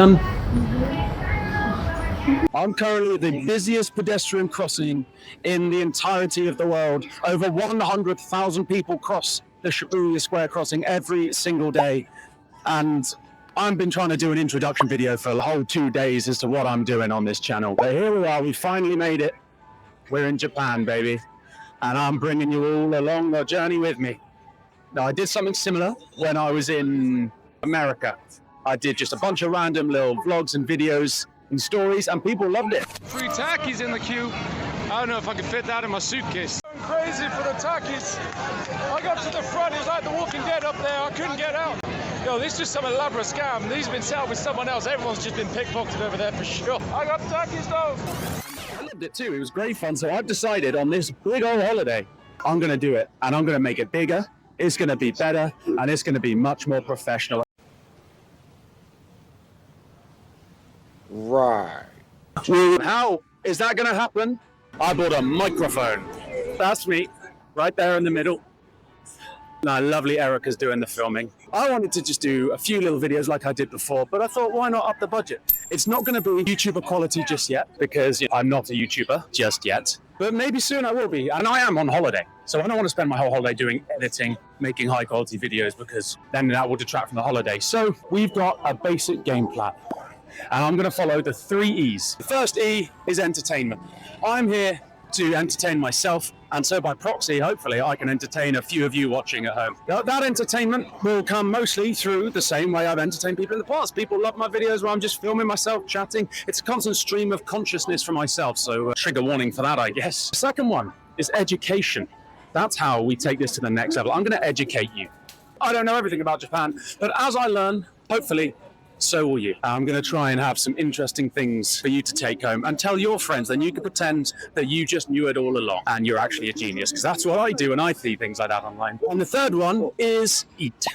done? I'm currently the busiest pedestrian crossing in the entirety of the world. Over 100,000 people cross the Shibuya Square crossing every single day. And I've been trying to do an introduction video for the whole 2 days as to what I'm doing on this channel. But here we are, we finally made it. We're in Japan, baby. And I'm bringing you all along the journey with me. Now, I did something similar when I was in America. I did just a bunch of random little vlogs and videos and stories, and people loved it. 3 Takis in the queue. I don't know if I can fit that in my suitcase. I'm crazy for the Takis. I got to the front, it was like The Walking Dead up there. I couldn't get out. Yo, this is just some elaborate scam. These have been set up with someone else. Everyone's just been pickpocketed over there for sure. I got Takis though. I loved it too. It was great fun. So I've decided on this big old holiday, I'm going to do it, and I'm going to make it bigger. It's going to be better, and it's going to be much more professional. Right. How is that going to happen? I bought a microphone. That's me, right there in the middle. Now, lovely Erica's doing the filming. I wanted to just do a few little videos like I did before, but I thought, why not up the budget? It's not going to be YouTuber quality just yet, because I'm not a YouTuber just yet. But maybe soon I will be, and I am on holiday. So I don't want to spend my whole holiday doing editing, making high quality videos, because then that will detract from the holiday. So we've got a basic game plan. And I'm going to follow the 3 E's. The first E is entertainment. I'm here to entertain myself, and so by proxy, hopefully, I can entertain a few of you watching at home. That entertainment will come mostly through the same way I've entertained people in the past. People love my videos where I'm just filming myself, chatting. It's a constant stream of consciousness for myself, so trigger warning for that, I guess. The second one is education. That's how we take this to the next level. I'm going to educate you. I don't know everything about Japan, but as I learn, hopefully, so will you. I'm going to try and have some interesting things for you to take home and tell your friends. Then you can pretend that you just knew it all along and you're actually a genius, because that's what I do, and I see things like that online. And the third one is eat.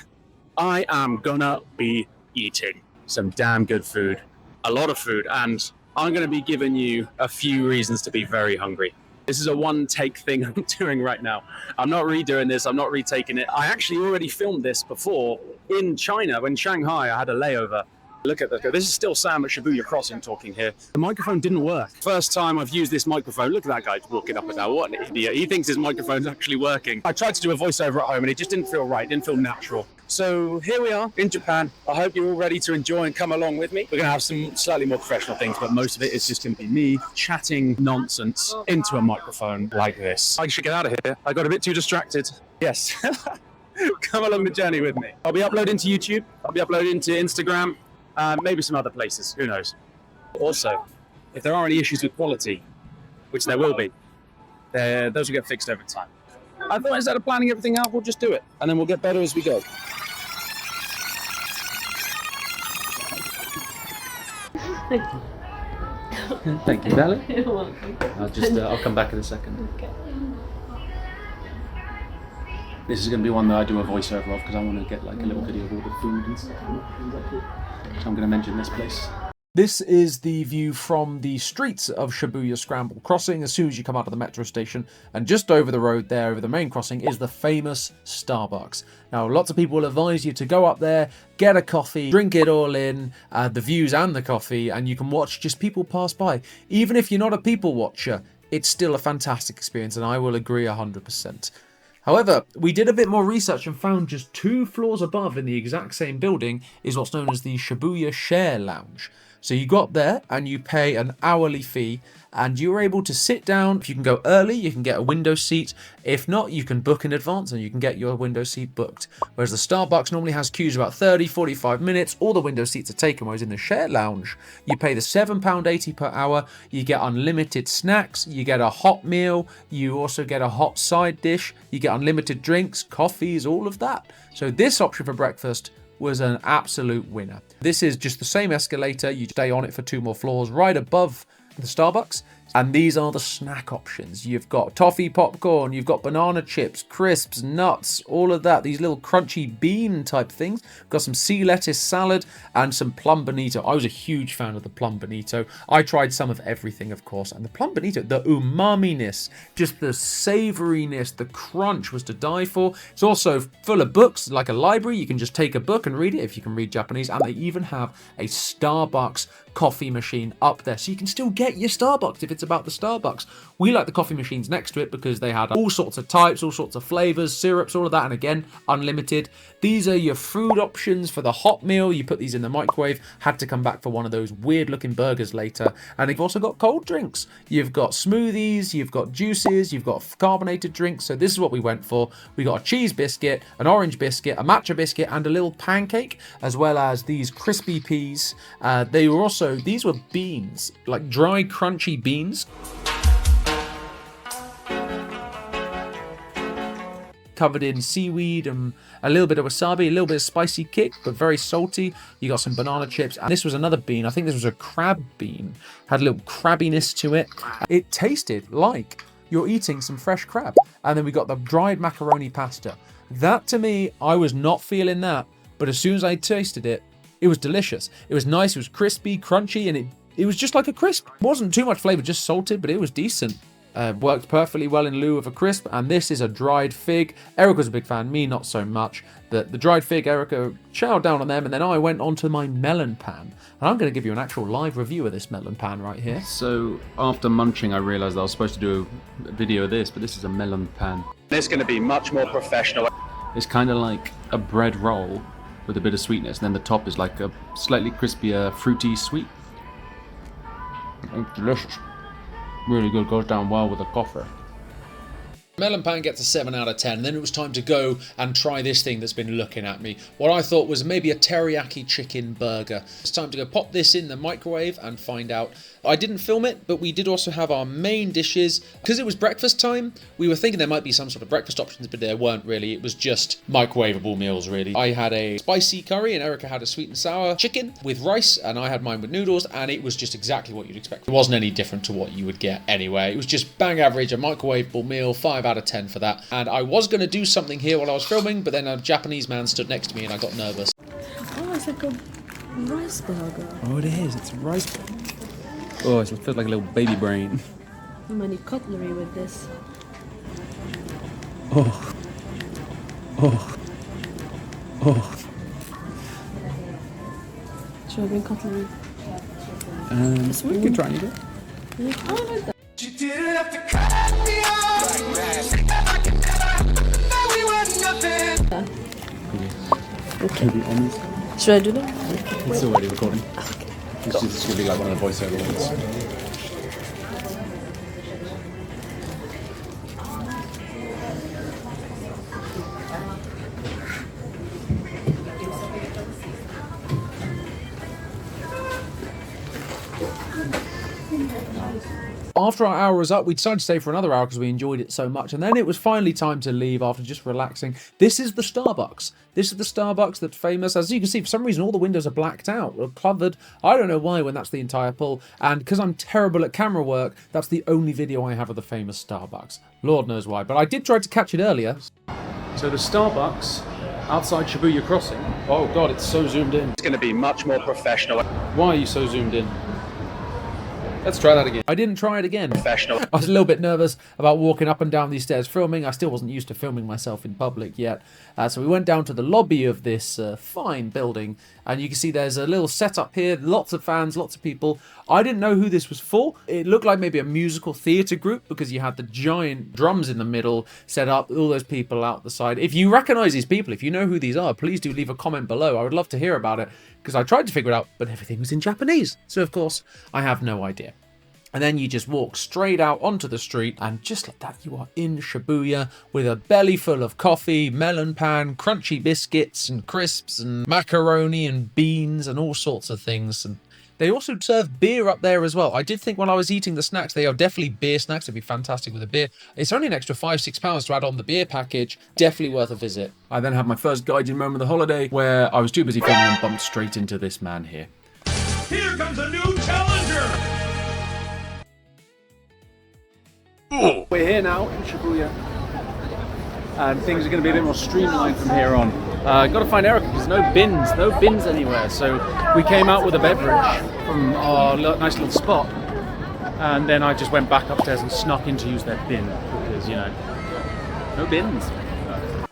I am gonna be eating some damn good food, a lot of food, and I'm going to be giving you a few reasons to be very hungry. This is a one-take thing I'm doing right now. I'm not redoing this, I'm not retaking it. I actually already filmed this before in China, when Shanghai, I had a layover. Look at this. This is still Sam at Shibuya Crossing talking here. The microphone didn't work. First time I've used this microphone. Look at that guy walking up and down. What an idiot. He thinks his microphone's actually working. I tried to do a voiceover at home and it just didn't feel right. It didn't feel natural. So here we are in Japan. I hope you're all ready to enjoy and come along with me. We're going to have some slightly more professional things, but most of it is just going to be me chatting nonsense into a microphone like this. I should get out of here. I got a bit too distracted. Yes. Come along the journey with me. I'll be uploading to YouTube. I'll be uploading to Instagram. Maybe some other places, who knows. Also, if there are any issues with quality, which there will be, those will get fixed over time. I thought instead of planning everything out, we'll just do it, and then we'll get better as we go. Thank you, Bella. You're welcome. I'll come back in a second. Okay. This is going to be one that I do a voiceover of, because I want to get like a little video of all the food and stuff. So I'm going to mention this place. This is the view from the streets of Shibuya Scramble crossing as soon as you come out of the metro station, and just over the road there, over the main crossing, is the famous Starbucks. Now, lots of people will advise you to go up there, get a coffee, drink it all in, the views and the coffee, and you can watch just people pass by. Even if you're not a people watcher, it's still a fantastic experience, and I will agree 100%. However, we did a bit more research and found just 2 floors above in the exact same building is what's known as the Shibuya Share lounge. So you go up there and you pay an hourly fee, and you're able to sit down. If you can go early, you can get a window seat. If not, you can book in advance and you can get your window seat booked. Whereas the Starbucks normally has queues about 30-45 minutes. All the window seats are taken, whereas in the Share lounge, you pay the £7.80 per hour. You get unlimited snacks. You get a hot meal. You also get a hot side dish. You get unlimited drinks, coffees, all of that. So this option for breakfast was an absolute winner. This is just the same escalator. You stay on it for 2 more floors right above the Starbucks. And these are the snack options. You've got toffee popcorn, you've got banana chips, crisps, nuts, all of that. These little crunchy bean type things. We've got some sea lettuce salad and some plum bonito. I was a huge fan of the plum bonito. I tried some of everything, of course. And the plum bonito, the umami-ness, just the savouriness, the crunch was to die for. It's also full of books, like a library. You can just take a book and read it if you can read Japanese. And they even have a Starbucks coffee machine up there, so you can still get your Starbucks if it's about the Starbucks. We like the coffee machines next to it because they had all sorts of types, all sorts of flavors, syrups, all of that, and again, unlimited. These are your food options for the hot meal. You put these in the microwave. Had to come back for one of those weird looking burgers later. And they've also got cold drinks. You've got smoothies, you've got juices, you've got carbonated drinks. So this is what we went for. We got a cheese biscuit, an orange biscuit, a matcha biscuit, and a little pancake, as well as these crispy peas. These were beans, like dry, crunchy beans. Covered in seaweed and a little bit of wasabi, a little bit of spicy kick, but very salty. You got some banana chips, and this was another bean. I think this was a crab bean. Had a little crabbiness to it. It tasted like you're eating some fresh crab. And then we got the dried macaroni pasta. That, to me, I was not feeling that, but as soon as I tasted it, it was delicious. It was nice, it was crispy, crunchy, and it was just like a crisp. It wasn't too much flavor, just salted, but it was decent. Worked perfectly well in lieu of a crisp, and this is a dried fig. Erica's a big fan, me not so much. The dried fig, Erica chowed down on them, and then I went on to my melon pan. And I'm going to give you an actual live review of this melon pan right here. So after munching, I realized I was supposed to do a video of this, but this is a melon pan. It's going to be much more professional. It's kind of like a bread roll with a bit of sweetness, and then the top is like a slightly crispier, fruity sweet. It's delicious. Really good, goes down well with the coffee. Melon pan gets a 7 out of 10. Then it was time to go and try this thing that's been looking at me. What I thought was maybe a teriyaki chicken burger. It's time to go pop this in the microwave and find out. I didn't film it, but we did also have our main dishes. Because it was breakfast time, we were thinking there might be some sort of breakfast options, but there weren't really. It was just microwavable meals, really. I had a spicy curry and Erica had a sweet and sour chicken with rice, and I had mine with noodles, and it was just exactly what you'd expect. It wasn't any different to what you would get anywhere. It was just bang average, a microwavable meal, 5 out of 10 for that. And I was going to do something here while I was filming, but then a Japanese man stood next to me and I got nervous. Oh, it's like a rice burger. Oh, it is. It's a rice burger. Oh, it feels like a little baby brain. You might need cutlery with this. Oh. Oh. Oh. Should I bring cutlery? We can try and eat it. Yeah. Oh, I like that. You didn't have to cut me off. I can never know we were nothing. To be honest, Should I do that? it's already recording. This is going to be like one of the voiceover ones. After our hour was up, we decided to stay for another hour because we enjoyed it so much. And then it was finally time to leave after just relaxing. This is the Starbucks. This is the Starbucks that's famous. As you can see, for some reason, all the windows are blacked out or covered. I don't know why when that's the entire pull. And because I'm terrible at camera work, that's the only video I have of the famous Starbucks. Lord knows why. But I did try to catch it earlier. So the Starbucks outside Shibuya Crossing. Oh, God, it's so zoomed in. It's going to be much more professional. Why are you so zoomed in? Let's try that again. I didn't try it again. Professional. I was a little bit nervous about walking up and down these stairs filming. I still wasn't used to filming myself in public yet. So we went down to the lobby of this fine building, and you can see there's a little setup here, lots of fans, lots of people. I didn't know who this was for. It looked like maybe a musical theatre group because you had the giant drums in the middle set up, all those people out the side. If you recognise these people, if you know who these are, please do leave a comment below. I would love to hear about it because I tried to figure it out, but everything was in Japanese. So, of course, I have no idea. And then you just walk straight out onto the street, and just like that, you are in Shibuya with a belly full of coffee, melon pan, crunchy biscuits and crisps and macaroni and beans and all sorts of things. And they also serve beer up there as well. I did think when I was eating the snacks, they are definitely beer snacks. It'd be fantastic with a beer. It's only an extra £5-6 to add on the beer package. Definitely worth a visit. I then had my first guided moment of the holiday where I was too busy filming and bumped straight into this man here. Here comes a new challenger. We're here now in Shibuya, and things are going to be a bit more streamlined from here on. Got to find Erica because no bins anywhere. So we came out with a beverage from our nice little spot, and then I just went back upstairs and snuck in to use their bin because, you know, no bins.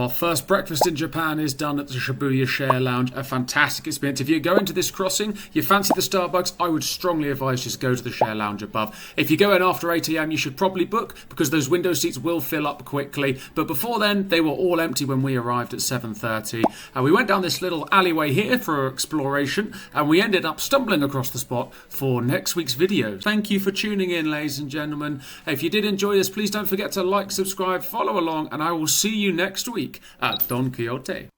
Our first breakfast in Japan is done at the Shibuya Share Lounge. A fantastic experience. If you go into this crossing, you fancy the Starbucks, I would strongly advise just go to the Share Lounge above. If you go in after 8 AM, you should probably book because those window seats will fill up quickly. But before then, they were all empty when we arrived at 7:30. And we went down this little alleyway here for exploration, and we ended up stumbling across the spot for next week's video. Thank you for tuning in, ladies and gentlemen. If you did enjoy this, please don't forget to like, subscribe, follow along, and I will see you next week at Don Quijote.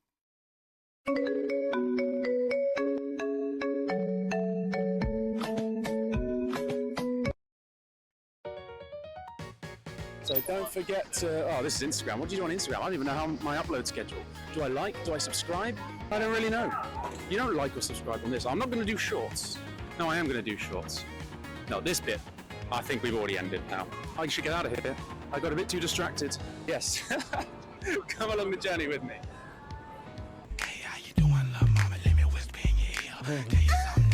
So don't forget to... Oh, this is Instagram. What do you do on Instagram? I don't even know how my upload schedule. Do I like? Do I subscribe? I don't really know. You don't like or subscribe on this. I'm not going to do shorts. No, I am going to do shorts. No, this bit, I think we've already ended now. I should get out of here. I got a bit too distracted. Yes. Come along the journey with me. Hey, how you doing, love mama? Let me whisper in your ear. Tell you something